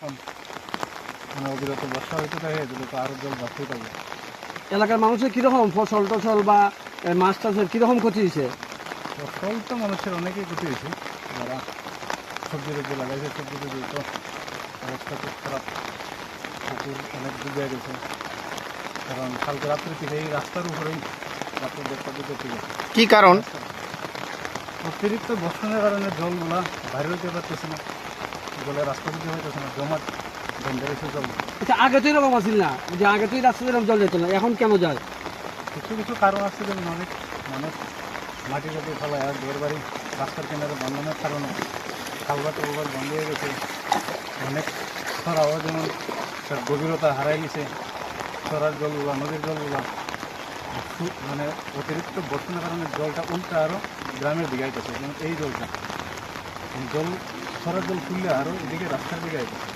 এখন মানে অবিরত বর্ষা হইতে থাকে, এগুলো তো আরও জল বাড়তেই থাকবে। এলাকার মানুষের কীরকম ফসল টসল বা মাছ টাছের কীরকম ক্ষতি হয়েছে? ফসল তো মানুষের অনেকেই ক্ষতি হয়েছে, যারা সবজি টবজি লাগাইছে সবজি টবজি তো অবস্থা খুব খারাপ। পুকুর অনেক ডুবে গেছে, কারণ কালকে রাত্রে থেকে এই রাস্তার উপরেই রাত্রে 1:30 থেকে কি কারণ? অতিরিক্ত বর্ষণের কারণে জলগুলা বাইরে হইতে পারতেছে না, জলের রাস্তা দিতে হইতেছে না, জমাট বেঁধে রয়েছে জল। আচ্ছা, আগে তো এরকম আসিল না, যে আগে তো এই রাস্তা এরকম জল যেত না, এখন কেন যায়? কিছু কিছু কারণ আছে, যেমন অনেক মানুষ মাটি টাটি ফেলায় আর ঘর বাড়ি রাস্তার কিনারে বাঁধানোর কারণে খালবা টালবার বন্ধ হয়ে গেছে। অনেক ছড়াও যেমন তার গভীরতা হারাই গেছে, ছড়ার জলগুলা নদীর জলগুলা মানে অতিরিক্ত বর্ষণের কারণে জলটা উল্টা আরও গ্রামের দিকে আইতেছে। যেমন এই জলটা জল ছড়ার জল খুললে আরও এদিকে রাস্তার দিকে আইতেছে।